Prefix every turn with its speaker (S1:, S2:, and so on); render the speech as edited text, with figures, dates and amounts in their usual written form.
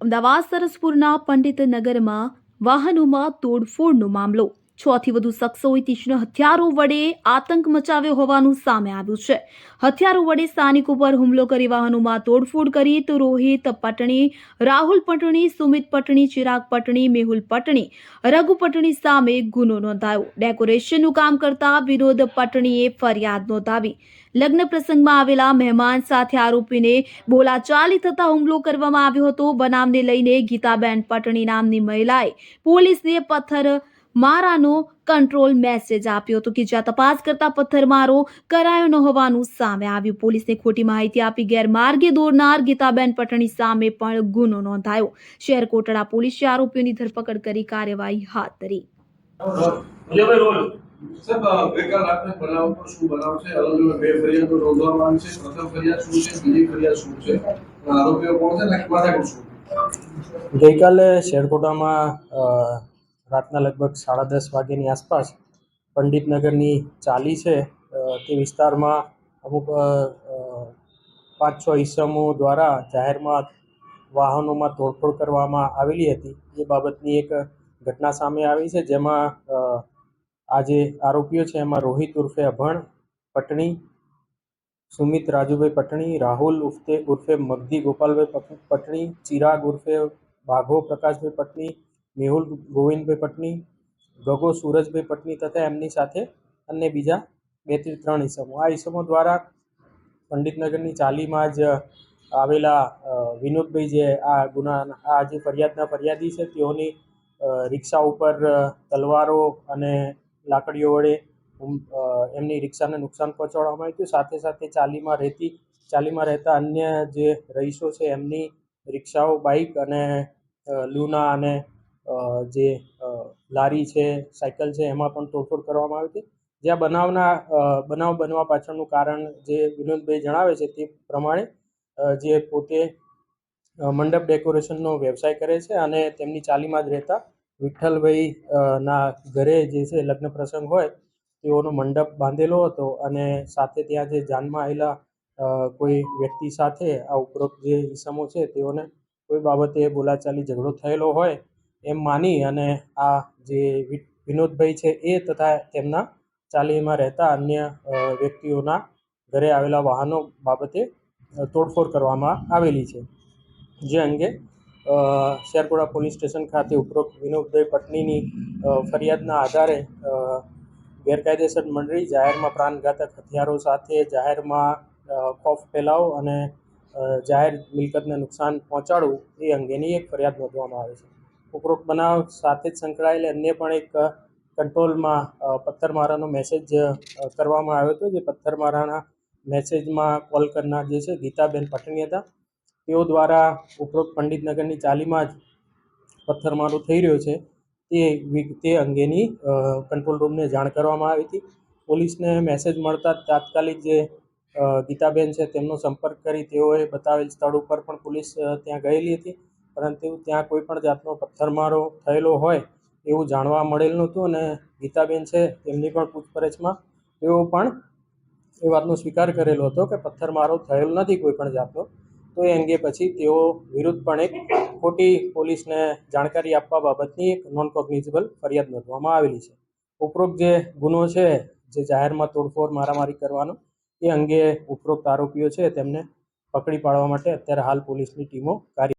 S1: અમદાવાદ સરસપુરના પંડિત નગરમાં વાહનોમાં તોડફોડનો મામલો 6 થી વધુ શખ્સોએ તીક્ષ્ણ હથિયારો વડે આતંક મચાવ્યો હોવાનું સામે આવ્યું છે। હથિયારો વડે સ્થાનિકો પર હુમલો કરી વાહનોમાં તોડફોડ કરી તો રોહિત પટણી, રાહુલ પટણી, સુમિત પટણી, ચિરાગ પટણી, મેહુલ પટણી, રઘુ પટણી સામે ગુનો નોંધાયો। ડેકોરેશનનું કામ કરતા વિનોદ પટણીએ ફરિયાદ નોંધાવી। લગ્ન પ્રસંગમાં આવેલા મહેમાન સાથે આરોપીને બોલાચાલી થતા હુમલો કરવામાં આવ્યો હતો। બનાવને લઈને ગીતાબેન પટણી નામની મહિલાએ પોલીસને પથ્થરમારાનો કંટ્રોલ મેસેજ આપ્યો હતો કે જ્યાં તપાસ કરતા પથ્થરમારો કરાયો ન હોવાનું સામે આવ્યું। પોલીસને ખોટી માહિતી આપી ગેરમાર્ગે દોરનાર ગીતાબેન પટણી સામે પણ ગુનો નોંધાયો। શહેર કોટડા પોલીસે આરોપીઓની ધરપકડ કરી કાર્યવાહી હાથ ધરી।
S2: સાહેબ ગઈકાલ રાત્રે બનાવ પર શું બનાવ છે? અલગ અલગ બે ફરિયાદો નોંધવામાં આવી છે। પ્રથમ ફરિયાદ શું છે, બીજી ફરિયાદ શું છે, આરોપીઓ કોણ છે ને માથાકૂટ શું?
S3: ગઈકાલે શેરકોટામાં રાતના લગભગ 10:30 વાગ્યાની આસપાસ પંડિતનગરની ચાલી છે તે વિસ્તારમાં અમુક 5-6 ઈસમો દ્વારા જાહેરમાં વાહનોમાં તોડફોડ કરવામાં આવેલી હતી। એ બાબતની એક ઘટના સામે આવી છે, જેમાં આ જે આરોપીઓ છે એમાં રોહિત ઉર્ફે અભણ પટણી, સુમિત રાજુભાઈ પટણી, રાહુલ ઉર્ફે મગધી ગોપાલભાઈ પટણી, ચિરાગ ઉર્ફે બાઘો પ્રકાશભાઈ પટણી, મેહુલ ગોવિંદભાઈ પટણી, ગગો સુરજભાઈ પટણી તથા એમની સાથે અન્ય બીજા 2 થી 3 ઈસમો। આ ઈસમો દ્વારા પંડિતનગરની ચાલીમાં જ આવેલા વિનોદભાઈ જે આ જે ફરિયાદના ફરિયાદી છે તેઓની રિક્ષા ઉપર તલવારો અને લાકડીઓ વડે એમની રિક્ષાને નુકસાન પહોંચાડવામાં આવ્યું હતું। સાથે સાથે ચાલીમાં રહેતા અન્ય જે રહીશો છે એમની રિક્ષાઓ, બાઇક અને લૂના અને જે લારી છે, સાયકલ છે એમાં પણ તોડફોડ કરવામાં આવી હતી। જ્યાં બનાવ બનવા પાછળનું કારણ જે વિનોદભાઈ જણાવે છે તે પ્રમાણે જે પોતે મંડપ ડેકોરેશનનો વ્યવસાય કરે છે અને તેમની ચાલીમાં જ રહેતા વિઠ્ઠલભાઈ ના ઘરે જે છે લગ્ન પ્રસંગ હોય તેઓનો મંડપ બાંધેલો હતો અને સાથે ત્યાં જે જાનમાં આવેલા કોઈ વ્યક્તિ સાથે આ ઉપરોક્ત જે ઈસમો છે તેઓને કોઈ બાબતે બોલાચાલી ઝઘડો થયેલો હોય એમ માની અને આ જે વિનોદભાઈ છે એ તથા તેમના ચાલીમાં રહેતા અન્ય વ્યક્તિઓના ઘરે આવેલા વાહનો બાબતે તોડફોડ કરવામાં આવેલી છે। જે અંગે શેરકોટા પોલીસ સ્ટેશન ખાતે ઉપરોક્ત વિનોદભાઈ પટણીની ફરિયાદના આધારે ગેરકાયદેસર મંડળી જાહેરમાં પ્રાણઘાતક હથિયારો સાથે જાહેરમાં ખોફ ફેલાવો અને જાહેર મિલકતને નુકસાન પહોંચાડવું એ અંગેની એક ફરિયાદ નોંધવામાં આવે છે। ઉપરોક્ત બનાવ સાથે જ સંકળાયેલ અન્ય પણ એક કંટ્રોલમાં પથ્થરમારાનો મેસેજ કરવામાં આવ્યો હતો। જે પથ્થરમારાના મેસેજમાં કોલ કરનાર જે છે ગીતાબેન પટણી હતા। તેઓ દ્વારા ઉપરોક્ત પંડિતનગરની ચાલીમાં જ પથ્થરમારો થઈ રહ્યો છે તે અંગેની કંટ્રોલ રૂમને જાણ કરવામાં આવી હતી। પોલીસને મેસેજ મળતા તાત્કાલિક જે ગીતાબેન છે તેમનો સંપર્ક કરી તેઓએ બતાવેલ સ્થળ ઉપર પણ પોલીસ ત્યાં ગયેલી હતી, પરંતુ ત્યાં કોઈ પણ જાતનો પથ્થરમારો થયેલો હોય એવું જાણવા મળેલ નહોતું અને ગીતાબેન છે તેમની પણ પૂછપરછમાં તેઓ પણ એ વાતનો સ્વીકાર કરેલો હતો કે પથ્થરમારો થયેલ નથી કોઈ પણ જાતનો। તો એ અંગે પછી તેઓ વિરુદ્ધ પણ એક ખોટી પોલીસને જાણકારી આપવા બાબતની એક નોન કોગ્નિઝેબલ ફરિયાદ નોંધવામાં આવેલી છે। ઉપરોક્ત જે ગુનો છે જે જાહેરમાં તોડફોડ મારામારી કરવાનો એ અંગે ઉપરોક્ત આરોપીઓ છે તેમને પકડી પાડવા માટે અત્યારે હાલ પોલીસની ટીમો કાર્ય